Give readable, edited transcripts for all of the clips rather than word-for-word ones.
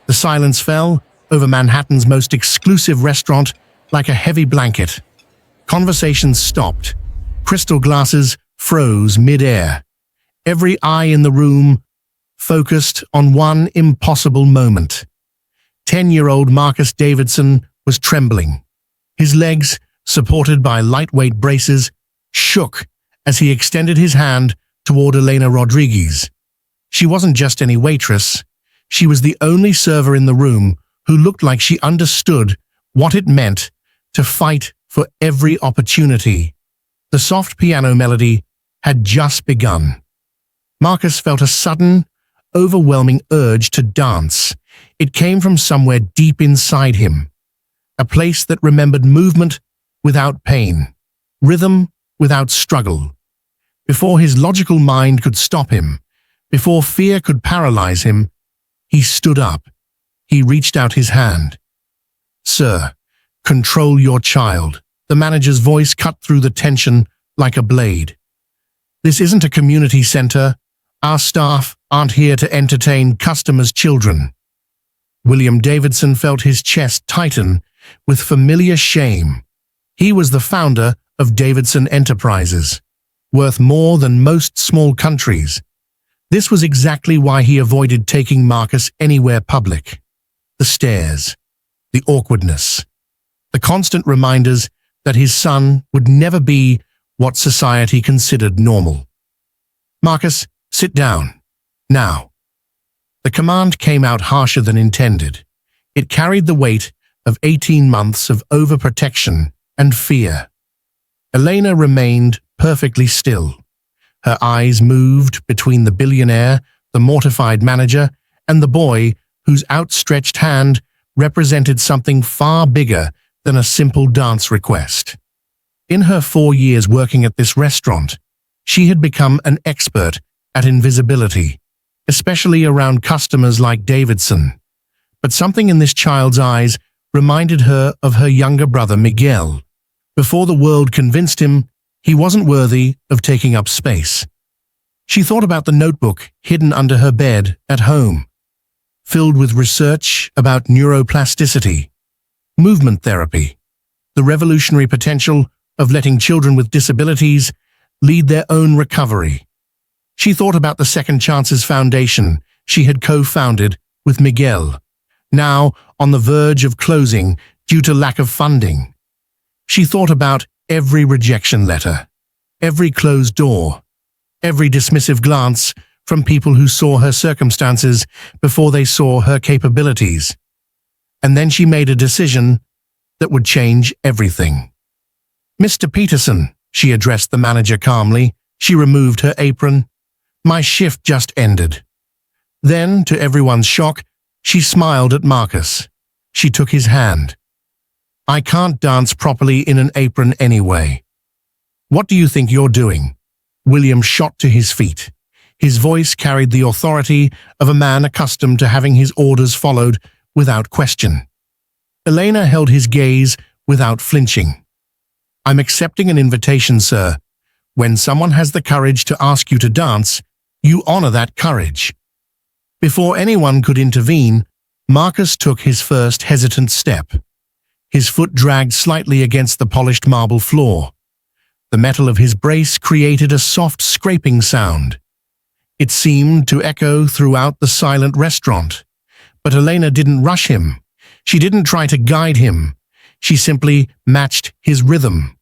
The silence fell over Manhattan's most exclusive restaurant like a heavy blanket. Conversations stopped. Crystal glasses froze mid-air. Every eye in the room focused on one impossible moment. 10-year-old Marcus Davidson was trembling. His legs, supported by lightweight braces, shook as he extended his hand toward Elena Rodriguez. She wasn't just any waitress. She was the only server in the room who looked like she understood what it meant to fight for every opportunity. The soft piano melody had just begun. Marcus felt a sudden, overwhelming urge to dance. It came from somewhere deep inside him, a place that remembered movement without pain, rhythm without struggle. Before his logical mind could stop him, before fear could paralyze him, he stood up. He reached out his hand. "Sir, control your child." The manager's voice cut through the tension like a blade. "This isn't a community center. Our staff aren't here to entertain customers' children." William Davidson felt his chest tighten with familiar shame. He was the founder of Davidson Enterprises, worth more than most small countries. This was exactly why he avoided taking Marcus anywhere public. The stares, the awkwardness, the constant reminders that his son would never be what society considered normal. "Marcus, sit down. Now." The command came out harsher than intended. It carried the weight of 18 months of overprotection and fear. Elena remained perfectly still. Her eyes moved between the billionaire, the mortified manager, and the boy whose outstretched hand represented something far bigger than a simple dance request. In her 4 years working at this restaurant, she had become an expert at invisibility, especially around customers like Davidson. But something in this child's eyes reminded her of her younger brother Miguel. Before the world convinced him he wasn't worthy of taking up space. She thought about the notebook hidden under her bed at home, filled with research about neuroplasticity, movement therapy, the revolutionary potential of letting children with disabilities lead their own recovery. She thought about the Second Chances Foundation she had co-founded with Miguel, now on the verge of closing due to lack of funding. She thought about every rejection letter, every closed door, every dismissive glance from people who saw her circumstances before they saw her capabilities. And then she made a decision that would change everything. "Mr. Peterson," she addressed the manager calmly. She removed her apron. "My shift just ended." Then, to everyone's shock, she smiled at Marcus. She took his hand. "I can't dance properly in an apron anyway." "What do you think you're doing?" William shot to his feet. His voice carried the authority of a man accustomed to having his orders followed without question. Elena held his gaze without flinching. "I'm accepting an invitation, sir. When someone has the courage to ask you to dance, you honor that courage." Before anyone could intervene, Marcus took his first hesitant step. His foot dragged slightly against the polished marble floor. The metal of his brace created a soft scraping sound. It seemed to echo throughout the silent restaurant. But Elena didn't rush him. She didn't try to guide him. She simply matched his rhythm,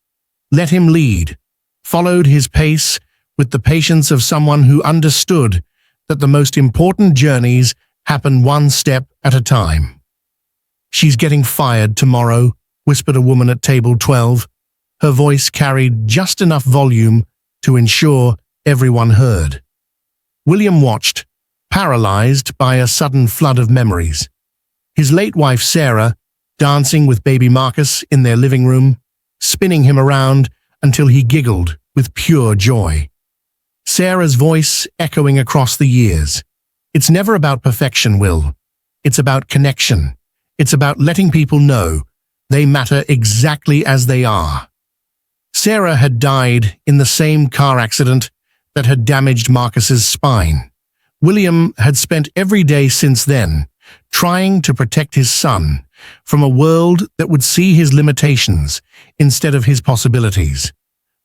let him lead, followed his pace with the patience of someone who understood that the most important journeys happen one step at a time. "She's getting fired tomorrow," whispered a woman at table 12. Her voice carried just enough volume to ensure everyone heard. William watched, paralyzed by a sudden flood of memories. His late wife Sarah, dancing with baby Marcus in their living room, spinning him around until he giggled with pure joy. Sarah's voice echoing across the years. "It's never about perfection, Will. It's about connection. It's about letting people know they matter exactly as they are." Sarah had died in the same car accident that had damaged Marcus's spine. William had spent every day since then trying to protect his son from a world that would see his limitations instead of his possibilities.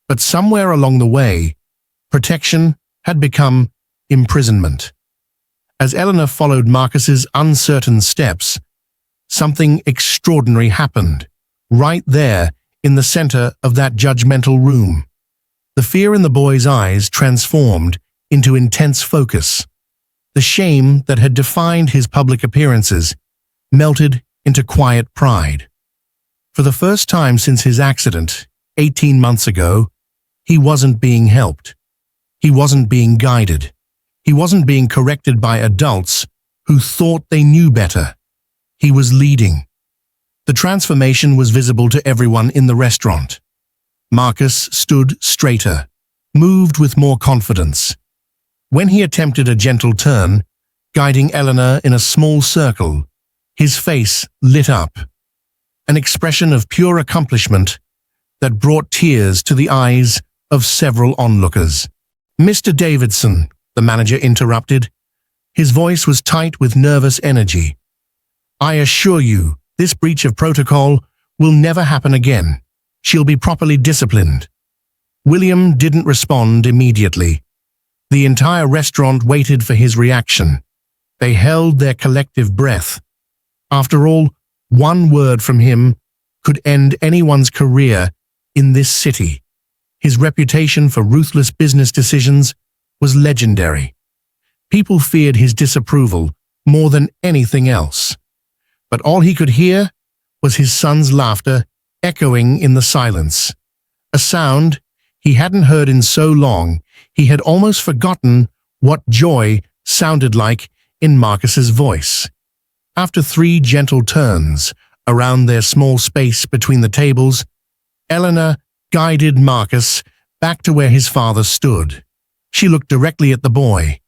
But somewhere along the way, protection had become imprisonment. As Elena followed Marcus's uncertain steps, something extraordinary happened, right there in the center of that judgmental room. The fear in the boy's eyes transformed into intense focus. The shame that had defined his public appearances melted into quiet pride. For the first time since his accident, 18 months ago, he wasn't being helped. He wasn't being guided. He wasn't being corrected by adults who thought they knew better. He was leading. The transformation was visible to everyone in the restaurant. Marcus stood straighter, moved with more confidence. When he attempted a gentle turn, guiding Elena in a small circle, his face lit up, an expression of pure accomplishment that brought tears to the eyes of several onlookers. "Mr. Davidson," the manager interrupted. His voice was tight with nervous energy. "I assure you, this breach of protocol will never happen again. She'll be properly disciplined." William didn't respond immediately. The entire restaurant waited for his reaction. They held their collective breath. After all, one word from him could end anyone's career in this city. His reputation for ruthless business decisions was legendary. People feared his disapproval more than anything else. But all he could hear was his son's laughter echoing in the silence. A sound he hadn't heard in so long, he had almost forgotten what joy sounded like in Marcus's voice. After 3 gentle turns around their small space between the tables, Elena guided Marcus back to where his father stood. She looked directly at the boy,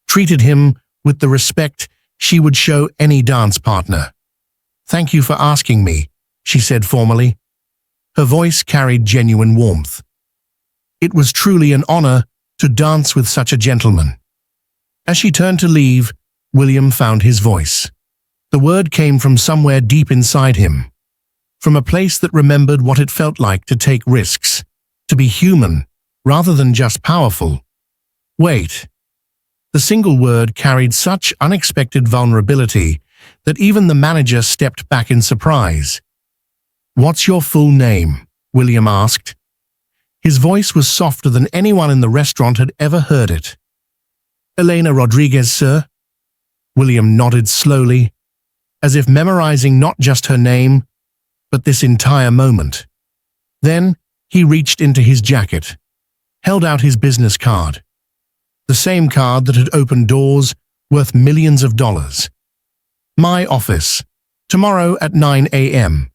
treated him with the respect she would show any dance partner. "Thank you for asking me," she said formally. Her voice carried genuine warmth. It was truly an honor to dance with such a gentleman. As she turned to leave, William found his voice. The word came from somewhere deep inside him, from a place that remembered what it felt like to take risks, to be human rather than just powerful. "Wait." The single word carried such unexpected vulnerability that even the manager stepped back in surprise. "What's your full name?" William asked. His voice was softer than anyone in the restaurant had ever heard it. "Elena Rodriguez, sir." William nodded slowly, as if memorizing not just her name, but this entire moment. Then he reached into his jacket, held out his business card. The same card that had opened doors worth millions of dollars. "My office, tomorrow at 9 a.m.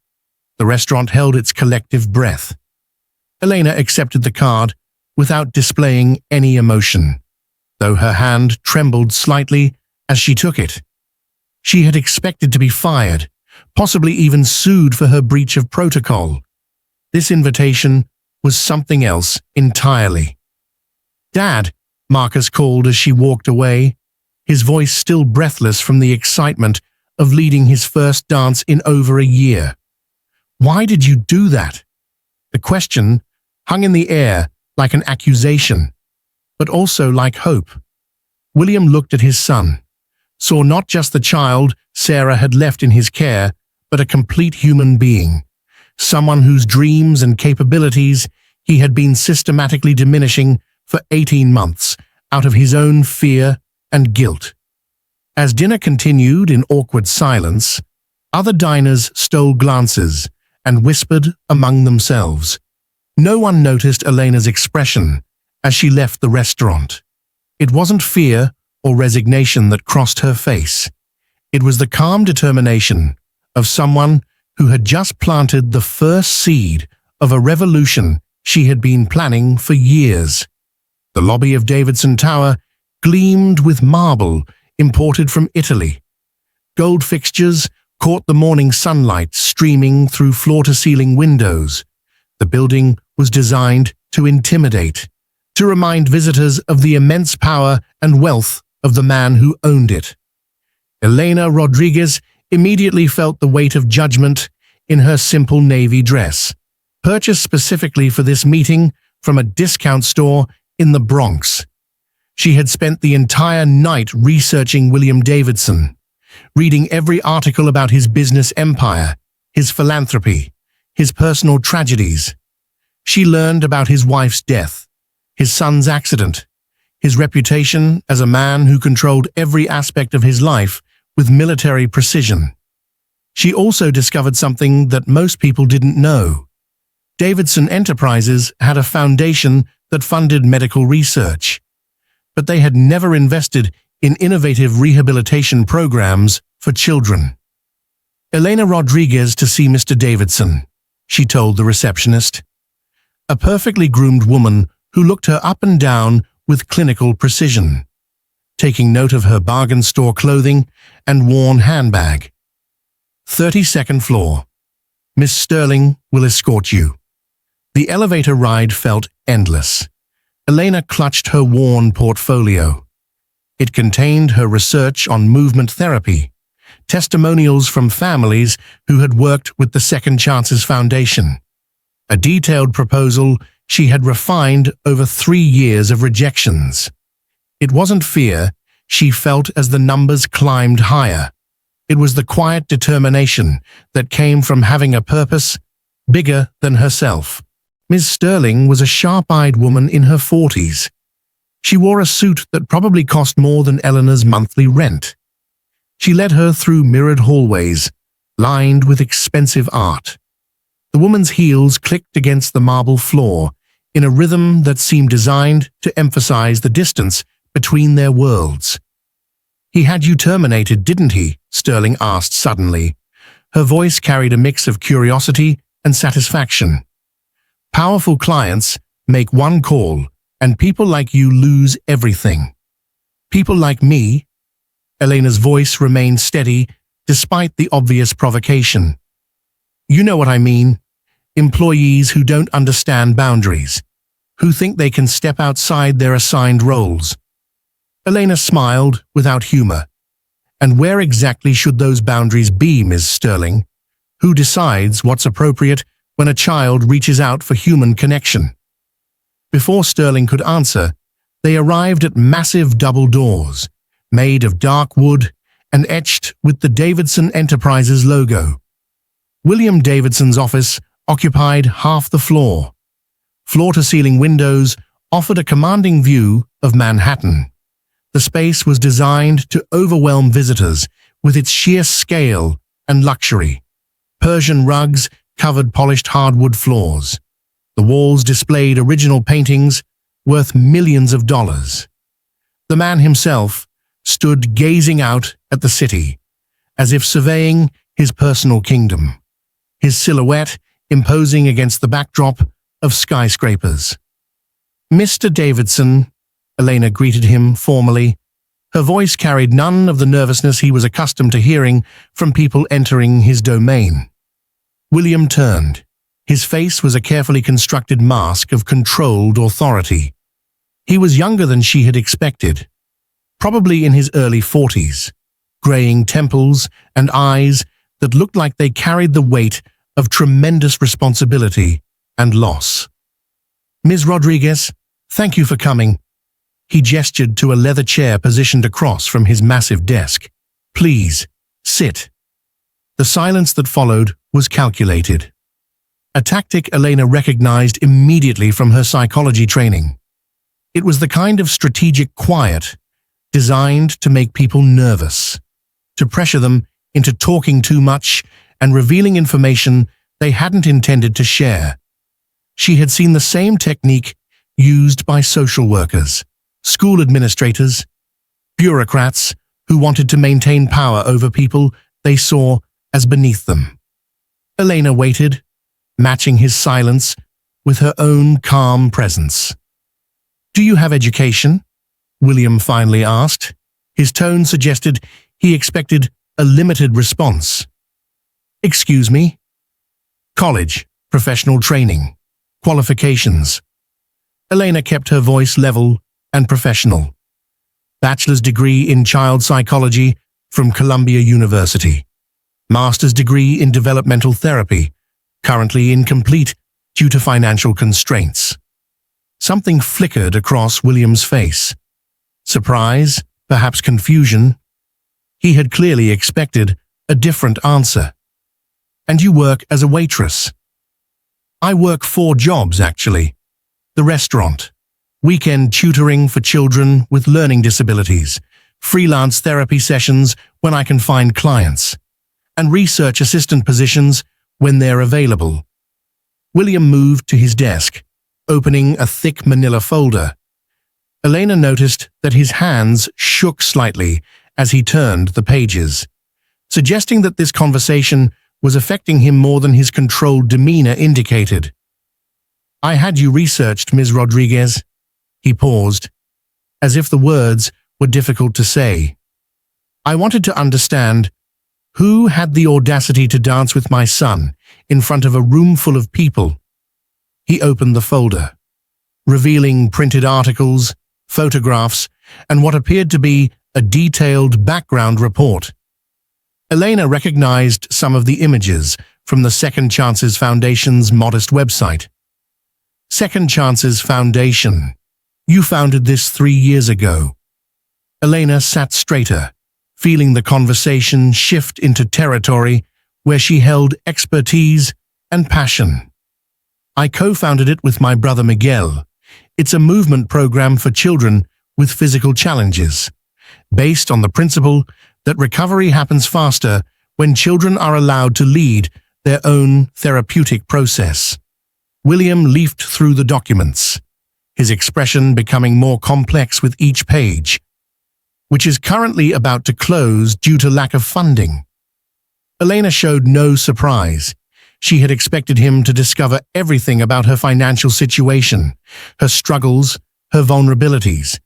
The restaurant held its collective breath. Elena accepted the card without displaying any emotion, though her hand trembled slightly as she took it. She had expected to be fired, possibly even sued for her breach of protocol. This invitation was something else entirely. "Dad," Marcus called as she walked away, his voice still breathless from the excitement of leading his first dance in over a year. "Why did you do that?" The question hung in the air like an accusation, but also like hope. William looked at his son, saw not just the child Sarah had left in his care, but a complete human being, someone whose dreams and capabilities he had been systematically diminishing for 18 months out of his own fear and guilt. As dinner continued in awkward silence, other diners stole glances and whispered among themselves. No one noticed Elena's expression as she left the restaurant. It wasn't fear or resignation that crossed her face. It was the calm determination of someone who had just planted the first seed of a revolution she had been planning for years. The lobby of Davidson Tower gleamed with marble imported from Italy. Gold fixtures caught the morning sunlight streaming through floor-to-ceiling windows. The building was designed to intimidate, to remind visitors of the immense power and wealth of the man who owned it. Elena Rodriguez immediately felt the weight of judgment in her simple navy dress, purchased specifically for this meeting from a discount store in the Bronx. She had spent the entire night researching William Davidson, reading every article about his business empire, his philanthropy, his personal tragedies. She learned about his wife's death, his son's accident, his reputation as a man who controlled every aspect of his life with military precision. She also discovered something that most people didn't know. Davidson Enterprises had a foundation that funded medical research, but they had never invested in innovative rehabilitation programs for children. Elena Rodriguez to see Mr. Davidson, she told the receptionist. A perfectly groomed woman who looked her up and down with clinical precision, taking note of her bargain store clothing and worn handbag. 32nd floor. Miss Sterling will escort you. The elevator ride felt endless. Elena clutched her worn portfolio. It contained her research on movement therapy, testimonials from families who had worked with the Second Chances Foundation, a detailed proposal she had refined over 3 years of rejections. It wasn't fear she felt as the numbers climbed higher. It was the quiet determination that came from having a purpose bigger than herself. Ms. Sterling was a sharp-eyed woman in her 40s. She wore a suit that probably cost more than Eleanor's monthly rent. She led her through mirrored hallways, lined with expensive art. The woman's heels clicked against the marble floor in a rhythm that seemed designed to emphasize the distance between their worlds. "He had you terminated, didn't he?" Sterling asked suddenly. Her voice carried a mix of curiosity and satisfaction. "Powerful clients make one call, and people like you lose everything. People like me." Elena's voice remained steady despite the obvious provocation. "You know what I mean. Employees who don't understand boundaries, who think they can step outside their assigned roles." Elena smiled without humor. "And where exactly should those boundaries be, Ms. Sterling? Who decides what's appropriate when a child reaches out for human connection?" Before Sterling could answer, they arrived at massive double doors, made of dark wood and etched with the Davidson Enterprises logo. William Davidson's office occupied half the floor. Floor-to-ceiling windows offered a commanding view of Manhattan. The space was designed to overwhelm visitors with its sheer scale and luxury. Persian rugs covered polished hardwood floors. The walls displayed original paintings worth millions of dollars. The man himself stood gazing out at the city, as if surveying his personal kingdom, his silhouette imposing against the backdrop of skyscrapers. "Mr. Davidson," Elena greeted him formally. Her voice carried none of the nervousness he was accustomed to hearing from people entering his domain. William turned. His face was a carefully constructed mask of controlled authority. He was younger than she had expected, probably in his early 40s, graying temples and eyes that looked like they carried the weight of tremendous responsibility and loss. "Ms. Rodriguez, thank you for coming." He gestured to a leather chair positioned across from his massive desk. "Please, sit." The silence that followed was calculated, a tactic Elena recognized immediately from her psychology training. It was the kind of strategic quiet designed to make people nervous, to pressure them into talking too much and revealing information they hadn't intended to share. She had seen the same technique used by social workers, school administrators, bureaucrats who wanted to maintain power over people they saw as beneath them. Elena waited, matching his silence with her own calm presence. "Do you have education?" William finally asked. His tone suggested he expected a limited response. "Excuse me?" "College, professional training, qualifications." Elena kept her voice level and professional. "Bachelor's degree in child psychology from Columbia University. Master's degree in developmental therapy, currently incomplete due to financial constraints. Something flickered across William's face. Surprise, perhaps confusion. He had clearly expected a different answer. And you work as a waitress? I work 4 jobs, actually. The restaurant, weekend tutoring for children with learning disabilities, freelance therapy sessions when I can find clients, and research assistant positions when they're available. William moved to his desk, opening a thick manila folder. Elena noticed that his hands shook slightly as he turned the pages, suggesting that this conversation was affecting him more than his controlled demeanor indicated. I had you researched, Ms. Rodriguez. He paused, as if the words were difficult to say. I wanted to understand who had the audacity to dance with my son in front of a room full of people. He opened the folder, revealing printed articles, photographs, and what appeared to be a detailed background report. Elena recognized some of the images from the Second Chances Foundation's modest website. Second Chances Foundation. You founded this 3 years ago. Elena sat straighter, feeling the conversation shift into territory where she held expertise and passion. I co-founded it with my brother Miguel. It's a movement program for children with physical challenges, based on the principle that recovery happens faster when children are allowed to lead their own therapeutic process. William leafed through the documents, his expression becoming more complex with each page, which is currently about to close due to lack of funding. Elena showed no surprise. She had expected him to discover everything about her financial situation, her struggles, her vulnerabilities.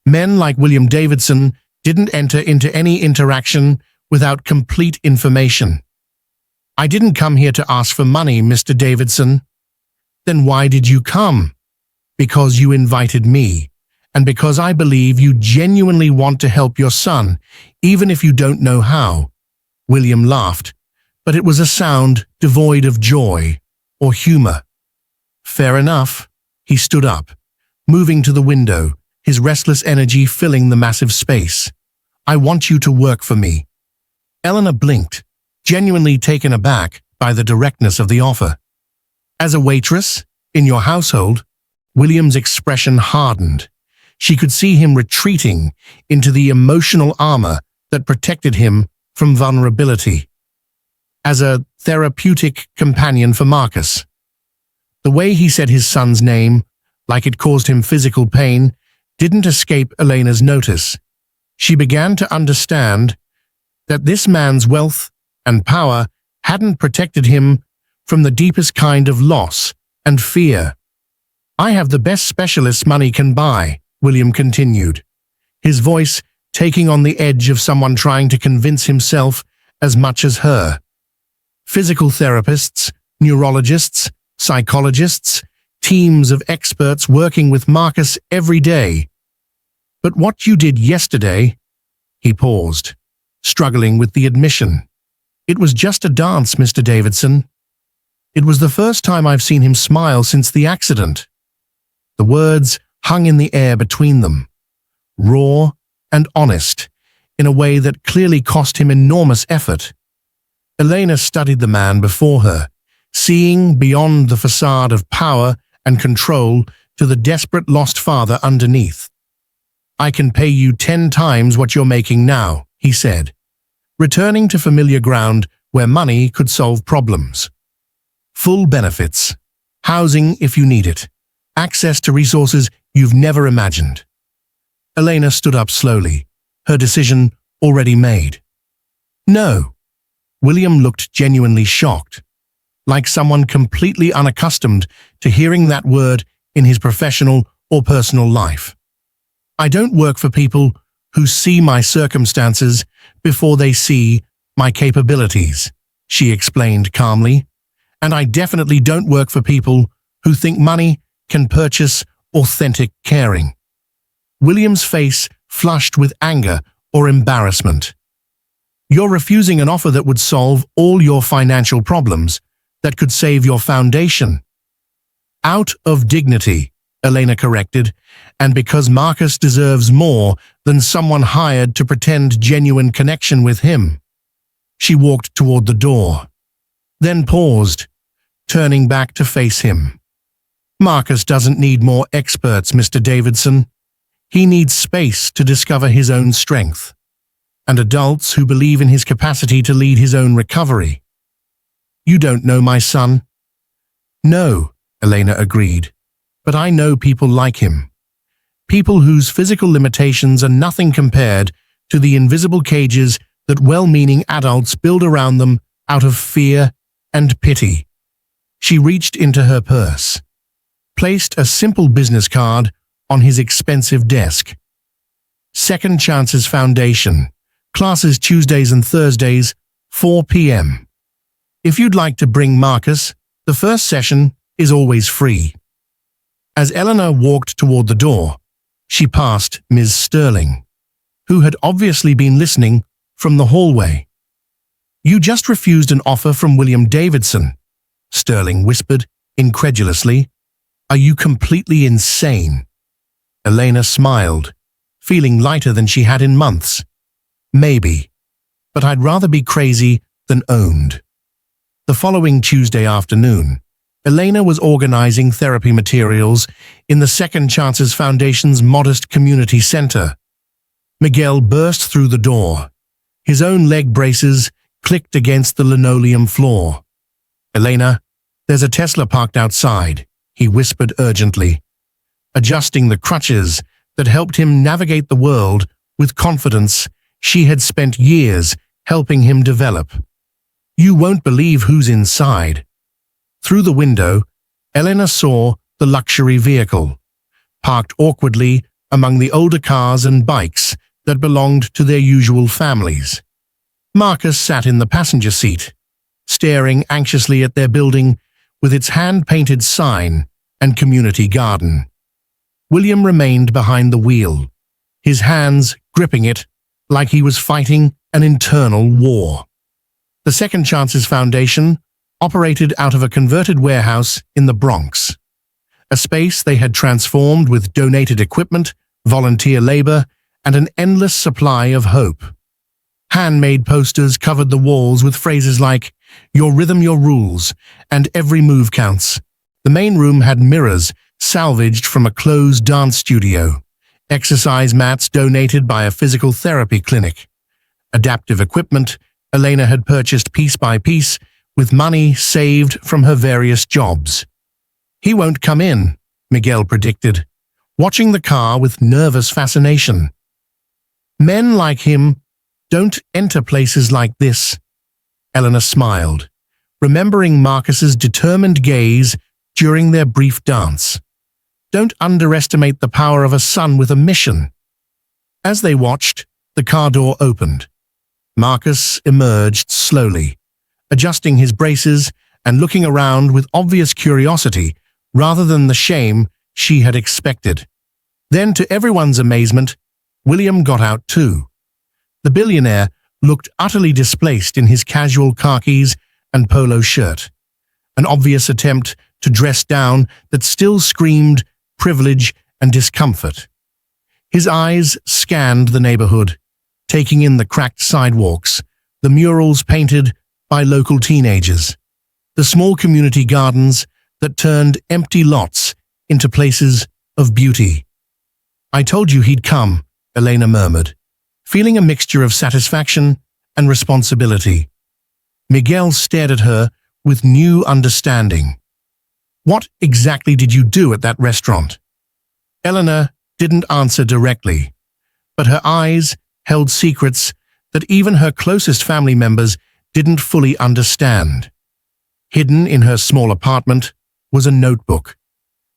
Men like William Davidson didn't enter into any interaction without complete information. I didn't come here to ask for money, Mr. Davidson. Then why did you come? Because you invited me, and because I believe you genuinely want to help your son, even if you don't know how. William laughed, but it was a sound devoid of joy or humor. Fair enough. He stood up, moving to the window, his restless energy filling the massive space. I want you to work for me. Elena blinked, genuinely taken aback by the directness of the offer. As a waitress, in your household? William's expression hardened. She could see him retreating into the emotional armor that protected him from vulnerability. As a therapeutic companion for Marcus. The way he said his son's name, like it caused him physical pain, didn't escape Elena's notice. She began to understand that this man's wealth and power hadn't protected him from the deepest kind of loss and fear. I have the best specialists money can buy, William continued, his voice taking on the edge of someone trying to convince himself as much as her. Physical therapists, neurologists, psychologists, teams of experts working with Marcus every day. But what you did yesterday, he paused, struggling with the admission. It was just a dance, Mr. Davidson. It was the first time I've seen him smile since the accident. The words hung in the air between them, raw and honest, in a way that clearly cost him enormous effort. Elena studied the man before her, seeing beyond the facade of power and control to the desperate lost father underneath. I can pay you 10 times what you're making now, he said, returning to familiar ground where money could solve problems. Full benefits, housing if you need it, access to resources you've never imagined. Elena stood up slowly, her decision already made. No. William looked genuinely shocked, like someone completely unaccustomed to hearing that word in his professional or personal life. I don't work for people who see my circumstances before they see my capabilities, she explained calmly, and I definitely don't work for people who think money can purchase authentic caring. William's face flushed with anger or embarrassment. You're refusing an offer that would solve all your financial problems, that could save your foundation. Out of dignity, Elena corrected, and because Marcus deserves more than someone hired to pretend genuine connection with him. She walked toward the door, then paused, turning back to face him. Marcus doesn't need more experts, Mr. Davidson. He needs space to discover his own strength, and adults who believe in his capacity to lead his own recovery. You don't know my son? No, Elena agreed, but I know people like him. People whose physical limitations are nothing compared to the invisible cages that well-meaning adults build around them out of fear and pity. She reached into her purse, placed a simple business card on his expensive desk. Second Chances Foundation. Classes Tuesdays and Thursdays, 4 p.m. If you'd like to bring Marcus, the first session is always free. As Eleanor walked toward the door, she passed Ms. Sterling, who had obviously been listening from the hallway. You just refused an offer from William Davidson, Sterling whispered incredulously. Are you completely insane? Elena smiled, feeling lighter than she had in months. Maybe, but I'd rather be crazy than owned. The following Tuesday afternoon, Elena was organizing therapy materials in the Second Chances Foundation's modest community center. Miguel burst through the door. His own leg braces clicked against the linoleum floor. Elena, there's a Tesla parked outside, he whispered urgently, adjusting the crutches that helped him navigate the world with confidence she had spent years helping him develop. You won't believe who's inside. Through the window, Elena saw the luxury vehicle, parked awkwardly among the older cars and bikes that belonged to their usual families. Marcus sat in the passenger seat, staring anxiously at their building with its hand-painted sign and community garden. William remained behind the wheel, his hands gripping it like he was fighting an internal war. The Second Chances Foundation operated out of a converted warehouse in the Bronx, a space they had transformed with donated equipment, volunteer labor, and an endless supply of hope. Handmade posters covered the walls with phrases like, "Your rhythm, your rules," and "Every move counts." The main room had mirrors salvaged from a closed dance studio, exercise mats donated by a physical therapy clinic, adaptive equipment Elena had purchased piece by piece with money saved from her various jobs. He won't come in, Miguel predicted, watching the car with nervous fascination. Men like him don't enter places like this. Eleanor smiled, remembering Marcus's determined gaze during their brief dance. Don't underestimate the power of a son with a mission. As they watched, the car door opened. Marcus emerged slowly, adjusting his braces and looking around with obvious curiosity rather than the shame she had expected. Then, to everyone's amazement, William got out too. The billionaire looked utterly displaced in his casual khakis and polo shirt, an obvious attempt to dress down that still screamed privilege and discomfort. His eyes scanned the neighborhood, taking in the cracked sidewalks, the murals painted by local teenagers, the small community gardens that turned empty lots into places of beauty. I told you he'd come, Elena murmured, feeling a mixture of satisfaction and responsibility. Miguel stared at her with new understanding. What exactly did you do at that restaurant? Eleanor didn't answer directly, but her eyes held secrets that even her closest family members didn't fully understand. Hidden in her small apartment was a notebook,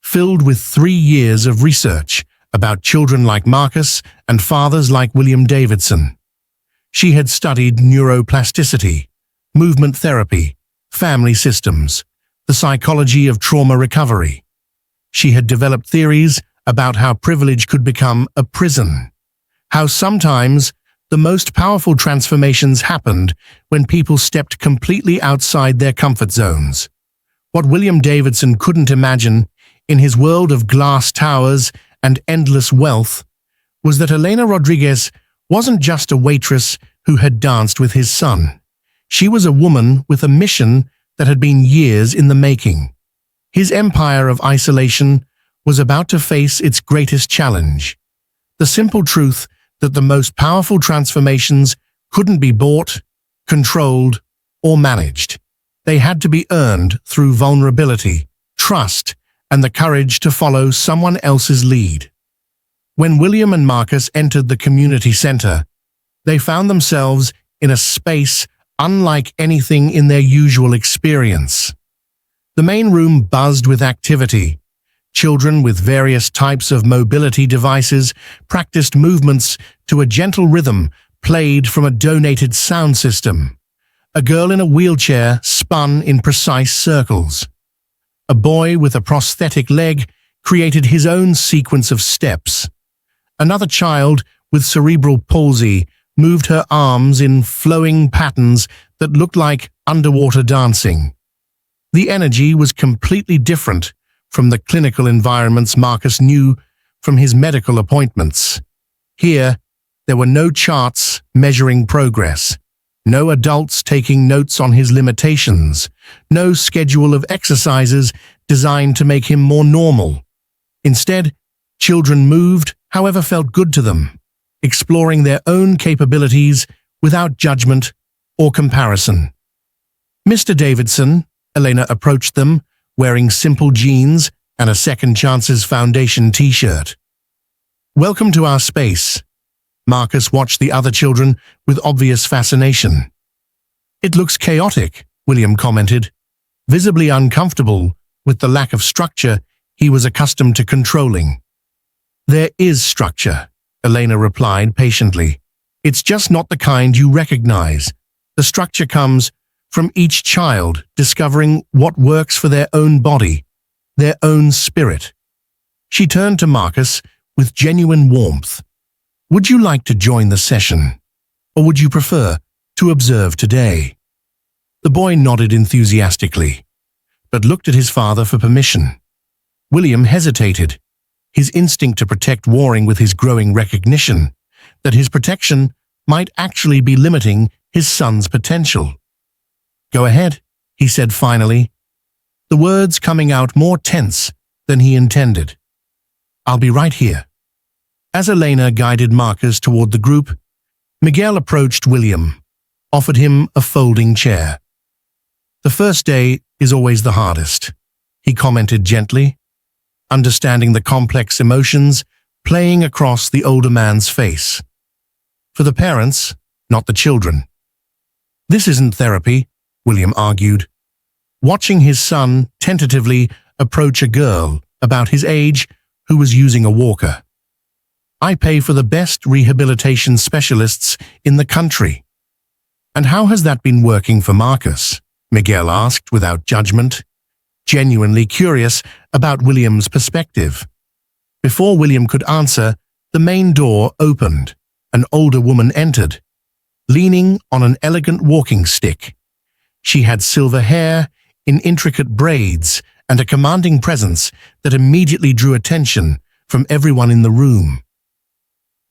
filled with 3 years of research about children like Marcus and fathers like William Davidson. She had studied neuroplasticity, movement therapy, family systems, the psychology of trauma recovery. She had developed theories about how privilege could become a prison, how sometimes The most powerful transformations happened when people stepped completely outside their comfort zones. What William Davidson couldn't imagine, in his world of glass towers and endless wealth, was that Elena Rodriguez wasn't just a waitress who had danced with his son. She was a woman with a mission that had been years in the making. His empire of isolation was about to face its greatest challenge: the simple truth that the most powerful transformations couldn't be bought, controlled, or managed. They had to be earned through vulnerability, trust, and the courage to follow someone else's lead. When William and Marcus entered the community center, they found themselves in a space unlike anything in their usual experience. The main room buzzed with activity. Children with various types of mobility devices practiced movements to a gentle rhythm played from a donated sound system. A girl in a wheelchair spun in precise circles. A boy with a prosthetic leg created his own sequence of steps. Another child with cerebral palsy moved her arms in flowing patterns that looked like underwater dancing. The energy was completely different from the clinical environments Marcus knew from his medical appointments. Here, there were no charts measuring progress, no adults taking notes on his limitations, no schedule of exercises designed to make him more normal. Instead, children moved however felt good to them, exploring their own capabilities without judgment or comparison. Mr. Davidson, Elena approached them, wearing simple jeans and a Second Chances Foundation t-shirt. "Welcome to our space." Marcus watched the other children with obvious fascination. "It looks chaotic," William commented, visibly uncomfortable with the lack of structure he was accustomed to controlling. "There is structure," Elena replied patiently. "It's just not the kind you recognize. The structure comes from each child discovering what works for their own body, their own spirit." She turned to Marcus with genuine warmth. "Would you like to join the session? Or would you prefer to observe today?" The boy nodded enthusiastically, but looked at his father for permission. William hesitated, his instinct to protect warring with his growing recognition that his protection might actually be limiting his son's potential. "Go ahead," he said finally, the words coming out more tense than he intended. "I'll be right here." As Elena guided Marcus toward the group, Miguel approached William, offered him a folding chair. "The first day is always the hardest," he commented gently, understanding the complex emotions playing across the older man's face. "For the parents, not the children." "This isn't therapy," William argued, watching his son tentatively approach a girl about his age who was using a walker. "I pay for the best rehabilitation specialists in the country." "And how has that been working for Marcus?" Miguel asked without judgment, genuinely curious about William's perspective. Before William could answer, the main door opened. An older woman entered, leaning on an elegant walking stick. She had silver hair in intricate braids and a commanding presence that immediately drew attention from everyone in the room.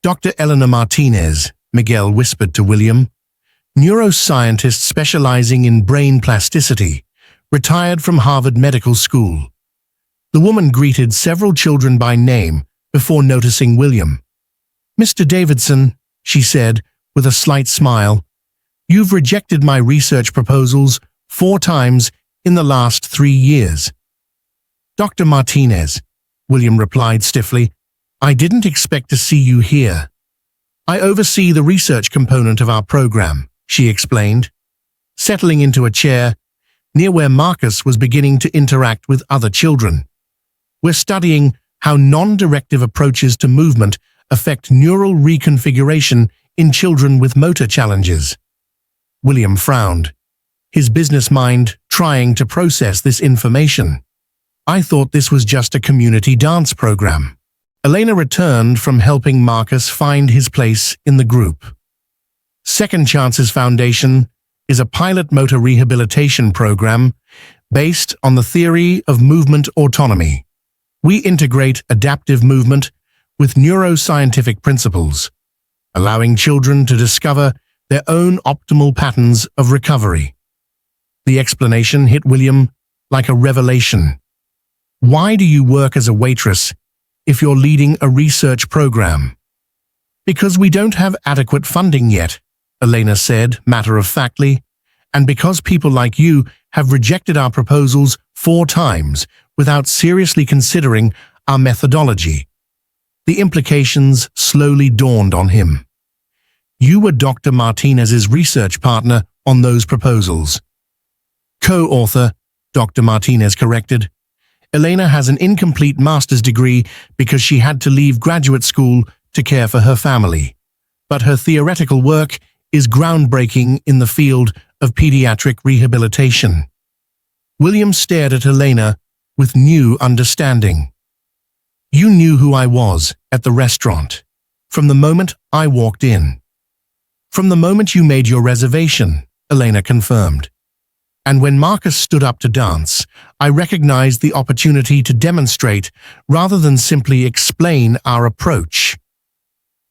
"Dr. Elena Martinez," Miguel whispered to William, neuroscientist specializing in brain plasticity, retired from Harvard Medical School. The woman greeted several children by name before noticing William. "Mr. Davidson," she said with a slight smile, "you've rejected my research proposals 4 times in the last 3 years." "Dr. Martinez," William replied stiffly, "I didn't expect to see you here." "I oversee the research component of our program," she explained, settling into a chair near where Marcus was beginning to interact with other children. "We're studying how non-directive approaches to movement affect neural reconfiguration in children with motor challenges." William frowned, his business mind trying to process this information. "I thought this was just a community dance program." Elena returned from helping Marcus find his place in the group. Second Chances Foundation is a pilot motor rehabilitation program based on the theory of movement autonomy. We integrate adaptive movement with neuroscientific principles, allowing children to discover their own optimal patterns of recovery. The explanation hit William like a revelation. Why do you work as a waitress if you're leading a research program? Because we don't have adequate funding yet, Elena said matter-of-factly, and because people like you have rejected our proposals 4 times without seriously considering our methodology. The implications slowly dawned on him. You were Dr. Martinez's research partner on those proposals. Co-author, Dr. Martinez corrected. Elena has an incomplete master's degree because she had to leave graduate school to care for her family. But her theoretical work is groundbreaking in the field of pediatric rehabilitation. William stared at Elena with new understanding. You knew who I was at the restaurant, from the moment I walked in. From the moment you made your reservation, Elena confirmed. And when Marcus stood up to dance, I recognized the opportunity to demonstrate rather than simply explain our approach.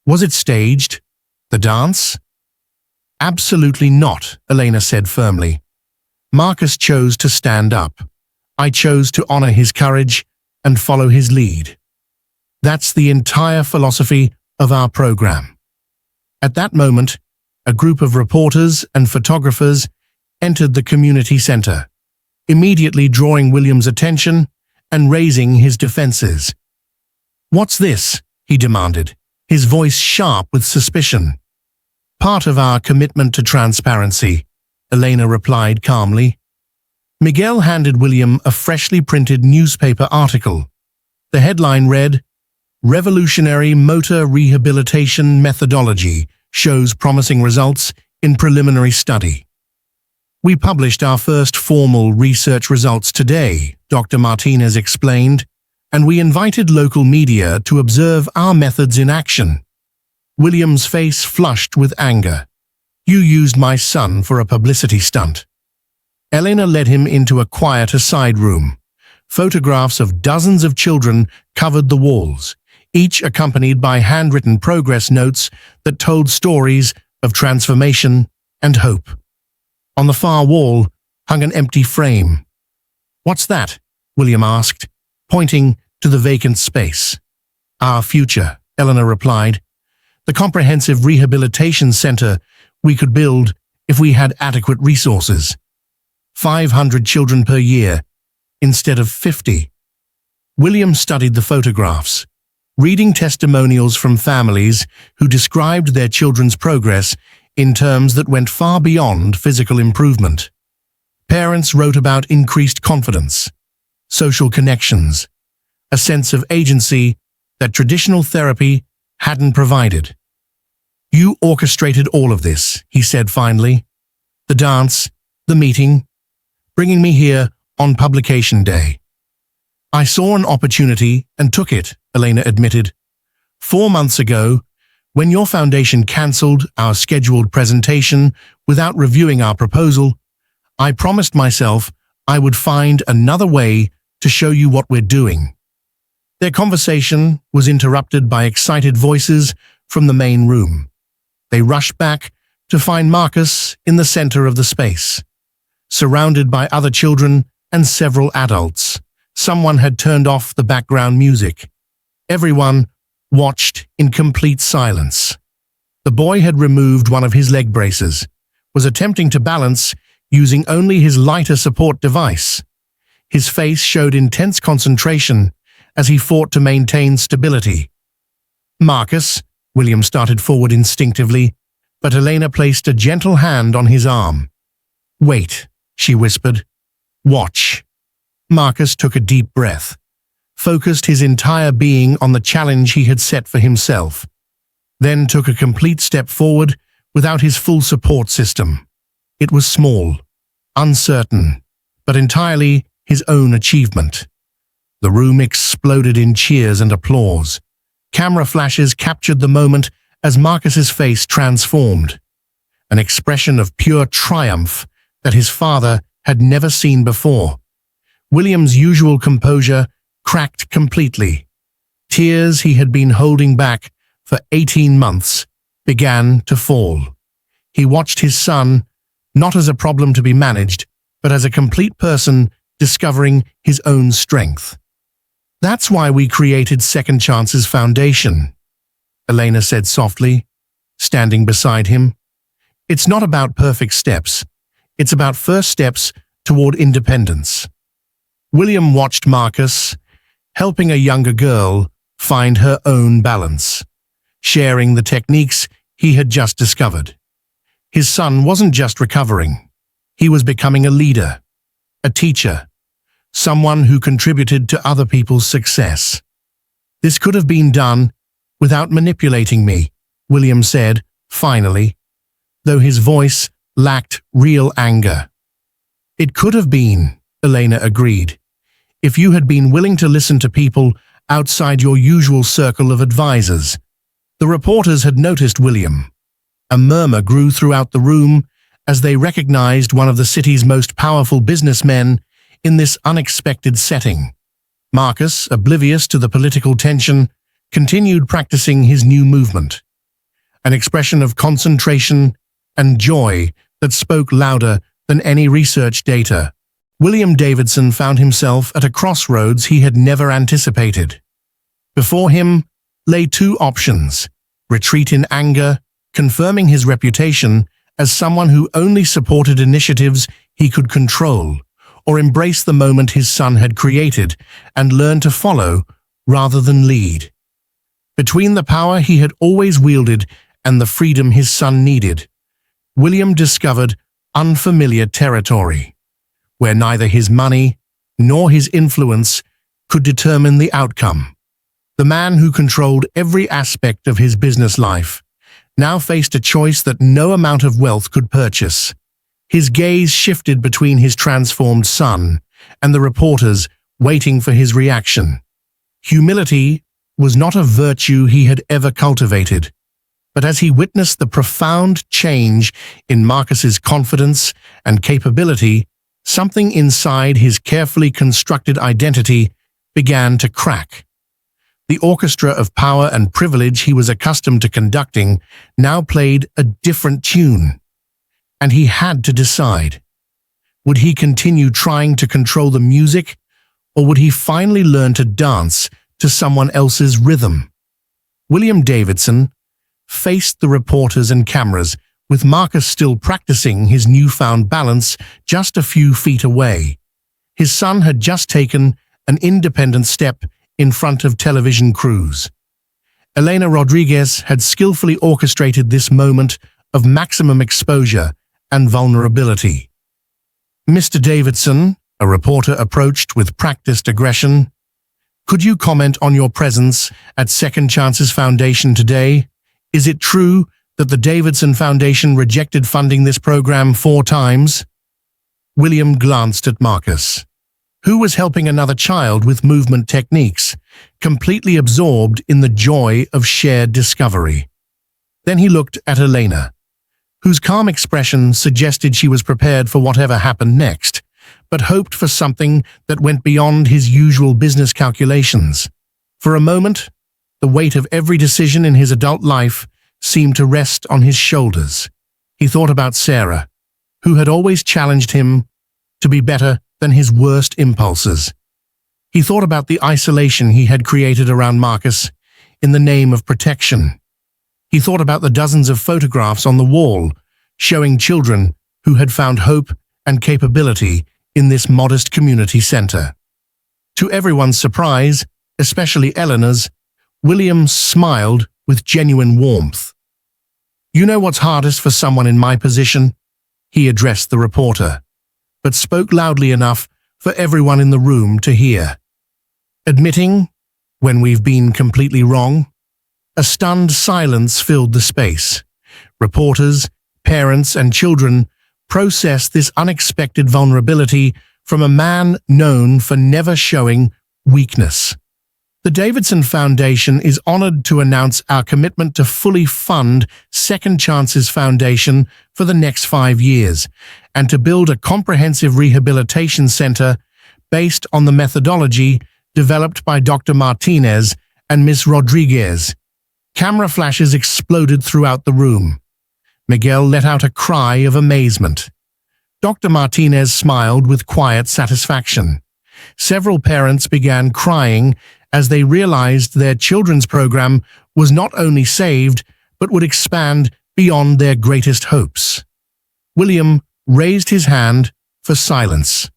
Was it staged? The dance? Absolutely not, Elena said firmly. Marcus chose to stand up. I chose to honor his courage and follow his lead. That's the entire philosophy of our program. At that moment, a group of reporters and photographers entered the community center, immediately drawing William's attention and raising his defenses. What's this? He demanded, his voice sharp with suspicion. Part of our commitment to transparency, Elena replied calmly. Miguel handed William a freshly printed newspaper article. The headline read, Revolutionary Motor Rehabilitation Methodology Shows Promising Results in Preliminary Study. We published our first formal research results today, Dr. Martinez explained, and we invited local media to observe our methods in action. William's face flushed with anger. You used my son for a publicity stunt. Elena led him into a quieter side room. Photographs of dozens of children covered the walls, each accompanied by handwritten progress notes that told stories of transformation and hope. On the far wall hung an empty frame. What's that? William asked, pointing to the vacant space. Our future, Elena replied. The comprehensive rehabilitation center we could build if we had adequate resources. 500 children per year, instead of 50. William studied the photographs, reading testimonials from families who described their children's progress in terms that went far beyond physical improvement. Parents wrote about increased confidence, social connections, a sense of agency that traditional therapy hadn't provided. You orchestrated all of this, he said finally. The dance, the meeting, bringing me here on publication day. I saw an opportunity and took it, Elena admitted. 4 months ago, when your foundation cancelled our scheduled presentation without reviewing our proposal, I promised myself I would find another way to show you what we're doing. Their conversation was interrupted by excited voices from the main room. They rushed back to find Marcus in the center of the space, surrounded by other children and several adults. Someone had turned off the background music. Everyone watched in complete silence. The boy had removed one of his leg braces, was attempting to balance using only his lighter support device. His face showed intense concentration as he fought to maintain stability. Marcus, William started forward instinctively, but Elena placed a gentle hand on his arm. Wait, she whispered. Watch. Marcus took a deep breath, focused his entire being on the challenge he had set for himself, then took a complete step forward without his full support system. It was small, uncertain, but entirely his own achievement. The room exploded in cheers and applause. Camera flashes captured the moment as Marcus's face transformed. an expression of pure triumph that his father had never seen before. William's usual composure cracked completely. Tears he had been holding back for 18 months began to fall. He watched his son, not as a problem to be managed, but as a complete person discovering his own strength. "That's why we created Second Chances Foundation," Elena said softly, standing beside him. "It's not about perfect steps. It's about first steps toward independence." William watched Marcus, helping a younger girl find her own balance, sharing the techniques he had just discovered. His son wasn't just recovering. He was becoming a leader, a teacher, someone who contributed to other people's success. "This could have been done without manipulating me," William said, finally, though his voice lacked real anger. "It could have been," Elena agreed, "if you had been willing to listen to people outside your usual circle of advisors." The reporters had noticed William. A murmur grew throughout the room as they recognized one of the city's most powerful businessmen in this unexpected setting. Marcus, oblivious to the political tension, continued practicing his new movement, an expression of concentration and joy that spoke louder than any research data. William Davidson found himself at a crossroads he had never anticipated. Before him lay two options: retreat in anger, confirming his reputation as someone who only supported initiatives he could control, or embrace the moment his son had created and learn to follow rather than lead. Between the power he had always wielded and the freedom his son needed, William discovered unfamiliar territory, where neither his money nor his influence could determine the outcome. The man who controlled every aspect of his business life now faced a choice that no amount of wealth could purchase. His gaze shifted between his transformed son and the reporters waiting for his reaction. Humility was not a virtue he had ever cultivated, but as he witnessed the profound change in Marcus's confidence and capability, something inside his carefully constructed identity began to crack. The orchestra of power and privilege he was accustomed to conducting now played a different tune, and he had to decide. Would he continue trying to control the music, or would he finally learn to dance to someone else's rhythm? William Davidson faced the reporters and cameras, with Marcus still practicing his newfound balance just a few feet away. His son had just taken an independent step in front of television crews. Elena Rodriguez had skillfully orchestrated this moment of maximum exposure and vulnerability. "Mr. Davidson," a reporter approached with practiced aggression, "could you comment on your presence at Second Chances Foundation today? Is it true that the Davidson Foundation rejected funding this program 4 times?" William glanced at Marcus, who was helping another child with movement techniques, completely absorbed in the joy of shared discovery. Then he looked at Elena, whose calm expression suggested she was prepared for whatever happened next, but hoped for something that went beyond his usual business calculations. For a moment, the weight of every decision in his adult life seemed to rest on his shoulders. He thought about Sarah, who had always challenged him to be better than his worst impulses. He thought about the isolation he had created around Marcus in the name of protection. He thought about the dozens of photographs on the wall showing children who had found hope and capability in this modest community center. To everyone's surprise, especially Elena's, William smiled with genuine warmth. "You know what's hardest for someone in my position?" He addressed the reporter, but spoke loudly enough for everyone in the room to hear. "Admitting when we've been completely wrong?" A stunned silence filled the space. Reporters, parents, and children processed this unexpected vulnerability from a man known for never showing weakness. The Davidson Foundation is honored to announce our commitment to fully fund Second Chances Foundation for the next 5 years and to build a comprehensive rehabilitation center based on the methodology developed by Dr. Martinez and Ms. Rodriguez. Camera flashes exploded throughout the room. Miguel let out a cry of amazement. Dr. Martinez smiled with quiet satisfaction. Several parents began crying as they realized their children's program was not only saved, but would expand beyond their greatest hopes. William raised his hand for silence.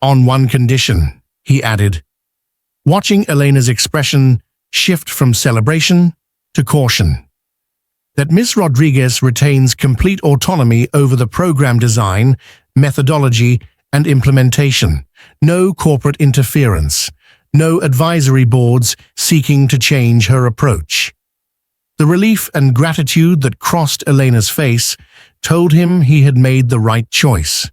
On one condition, he added, watching Elena's expression shift from celebration to caution. That Ms. Rodriguez retains complete autonomy over the program design, methodology, and implementation. No corporate interference. No advisory boards seeking to change her approach. The relief and gratitude that crossed Elena's face told him he had made the right choice.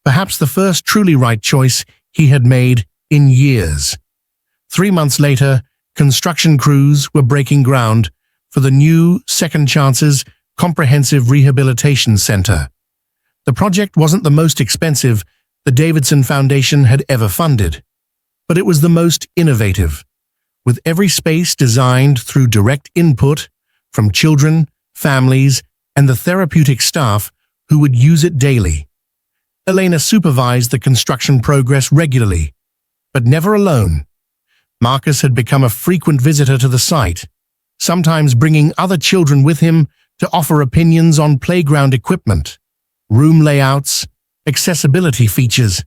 Perhaps the first truly right choice he had made in years. 3 months later, construction crews were breaking ground for the new Second Chances Comprehensive Rehabilitation Center. The project wasn't the most expensive the Davidson Foundation had ever funded, but it was the most innovative, with every space designed through direct input from children, families, and the therapeutic staff who would use it daily. Elena supervised the construction progress regularly, but never alone. Marcus had become a frequent visitor to the site, sometimes bringing other children with him to offer opinions on playground equipment, room layouts, accessibility features.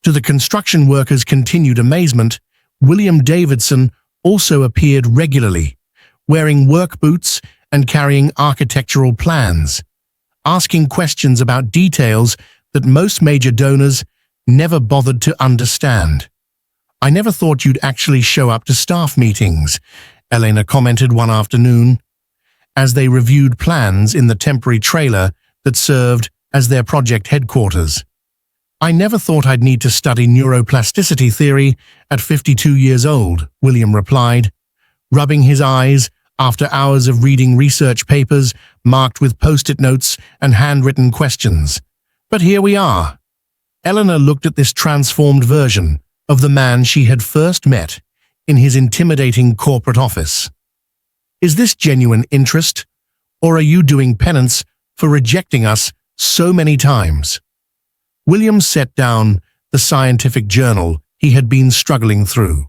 To the construction workers' continued amazement, William Davidson also appeared regularly, wearing work boots and carrying architectural plans, asking questions about details that most major donors never bothered to understand. "I never thought you'd actually show up to staff meetings," Elena commented one afternoon, as they reviewed plans in the temporary trailer that served as their project headquarters. "I never thought I'd need to study neuroplasticity theory at 52 years old," William replied, rubbing his eyes after hours of reading research papers marked with post-it notes and handwritten questions. "But here we are." Eleanor looked at this transformed version of the man she had first met in his intimidating corporate office. "Is this genuine interest, or are you doing penance for rejecting us so many times?" William set down the scientific journal he had been struggling through.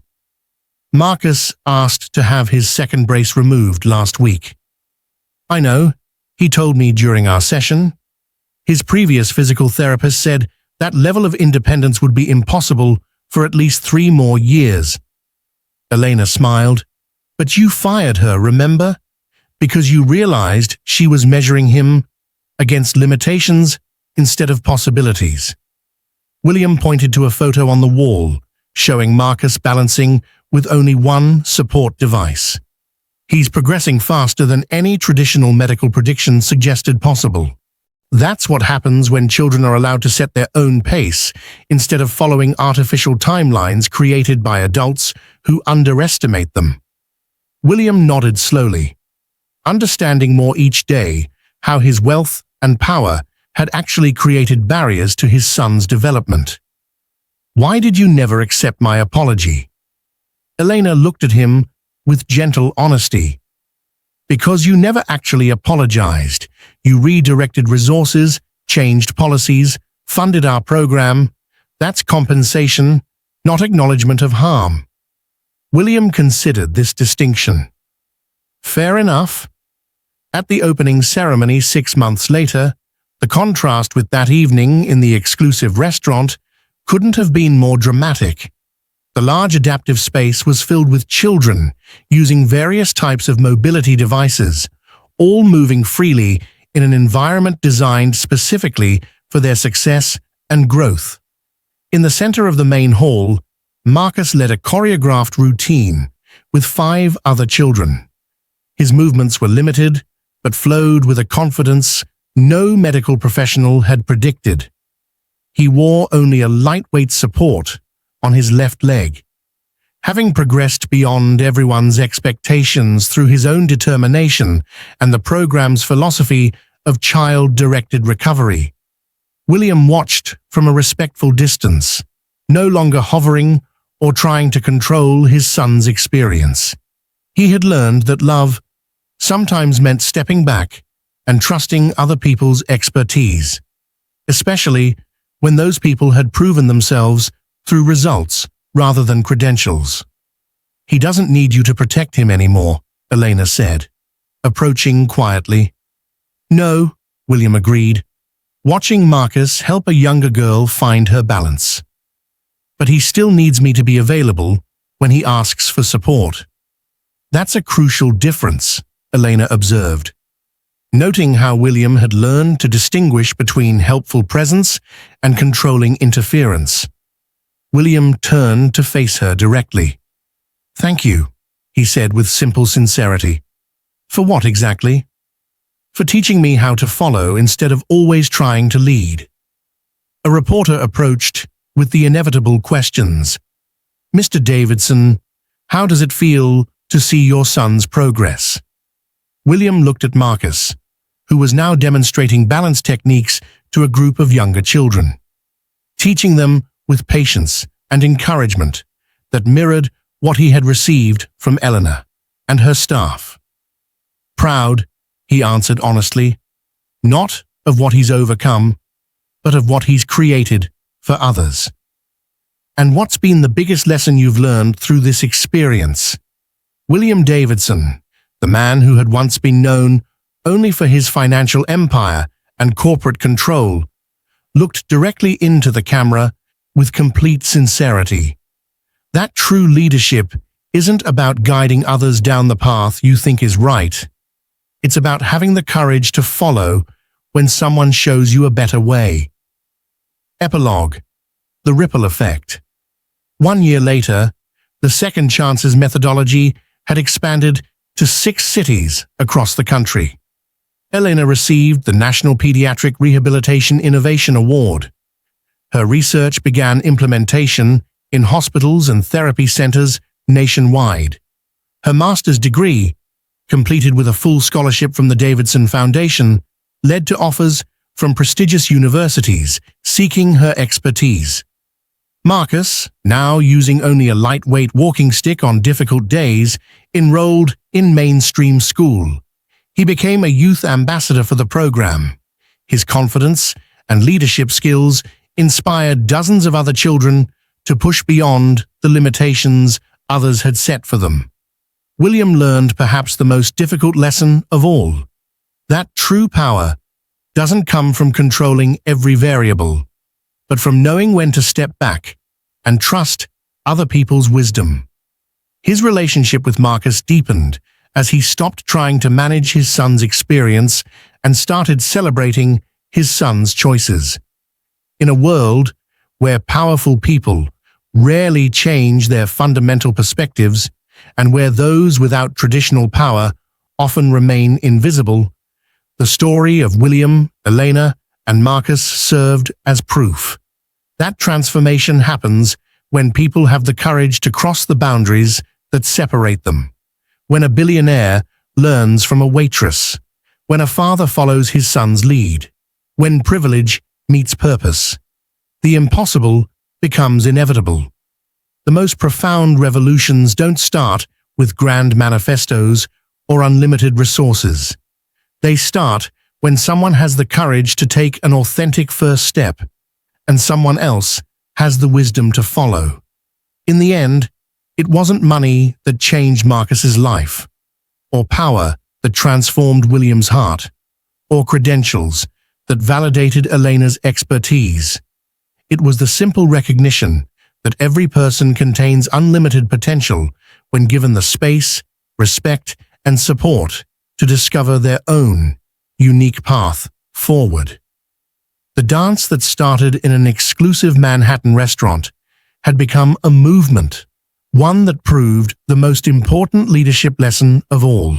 "Marcus asked to have his second brace removed last week." "I know, he told me during our session. His previous physical therapist said that level of independence would be impossible for at least 3 more years. Elena smiled. "But you fired her, remember? Because you realized she was measuring him against limitations instead of possibilities." William pointed to a photo on the wall, showing Marcus balancing with only one support device. "He's progressing faster than any traditional medical prediction suggested possible. That's what happens when children are allowed to set their own pace instead of following artificial timelines created by adults who underestimate them." William nodded slowly, understanding more each day how his wealth and power had actually created barriers to his son's development. "Why did you never accept my apology?" Elena looked at him with gentle honesty. "Because you never actually apologized. You redirected resources, changed policies, funded our program. That's compensation, not acknowledgement of harm." William considered this distinction. Fair enough. At the opening ceremony 6 months later, the contrast with that evening in the exclusive restaurant couldn't have been more dramatic. The large adaptive space was filled with children using various types of mobility devices, all moving freely in an environment designed specifically for their success and growth. In the center of the main hall, Marcus led a choreographed routine with 5 other children. His movements were limited, but flowed with a confidence no medical professional had predicted. He wore only a lightweight support on his left leg, Having progressed beyond everyone's expectations through his own determination and the program's philosophy of child-directed recovery, William watched from a respectful distance, no longer hovering or trying to control his son's experience. He had learned that love sometimes meant stepping back and trusting other people's expertise, especially when those people had proven themselves through results rather than credentials. "He doesn't need you to protect him anymore," Elena said, approaching quietly. "No," William agreed, watching Marcus help a younger girl find her balance. "But he still needs me to be available when he asks for support." "That's a crucial difference," Elena observed, noting how William had learned to distinguish between helpful presence and controlling interference. William turned to face her directly. "Thank you," he said with simple sincerity. "For what exactly?" "For teaching me how to follow instead of always trying to lead." A reporter approached with the inevitable questions. "Mr. Davidson, how does it feel to see your son's progress?" William looked at Marcus, who was now demonstrating balance techniques to a group of younger children, teaching them with patience and encouragement that mirrored what he had received from Elena and her staff. "Proud," he answered honestly, "not of what he's overcome, but of what he's created for others." "And what's been the biggest lesson you've learned through this experience?" William Davidson, the man who had once been known only for his financial empire and corporate control, looked directly into the camera with complete sincerity. That true leadership isn't about guiding others down the path you think is right. It's about having the courage to follow when someone shows you a better way. Epilogue: The Ripple Effect. 1 year later, the Second Chances methodology had expanded to 6 cities across the country. Elena received the National Pediatric Rehabilitation Innovation Award. Her research began implementation in hospitals and therapy centers nationwide. Her master's degree, completed with a full scholarship from the Davidson Foundation, led to offers from prestigious universities seeking her expertise. Marcus, now using only a lightweight walking stick on difficult days, enrolled in mainstream school. He became a youth ambassador for the program. His confidence and leadership skills inspired dozens of other children to push beyond the limitations others had set for them. William learned perhaps the most difficult lesson of all: that true power doesn't come from controlling every variable, but from knowing when to step back and trust other people's wisdom. His relationship with Marcus deepened as he stopped trying to manage his son's experience and started celebrating his son's choices. In a world where powerful people rarely change their fundamental perspectives and where those without traditional power often remain invisible, the story of William, Elena, and Marcus served as proof. That transformation happens when people have the courage to cross the boundaries that separate them. When a billionaire learns from a waitress. When a father follows his son's lead. When privilege meets purpose. The impossible becomes inevitable. The most profound revolutions don't start with grand manifestos or unlimited resources. They start when someone has the courage to take an authentic first step, and someone else has the wisdom to follow. In the end, it wasn't money that changed Marcus's life, or power that transformed William's heart, or credentials that validated Elena's expertise. It was the simple recognition that every person contains unlimited potential when given the space, respect, and support to discover their own unique path forward. The dance that started in an exclusive Manhattan restaurant had become a movement, one that proved the most important leadership lesson of all.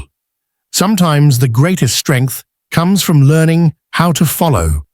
Sometimes the greatest strength comes from learning how to follow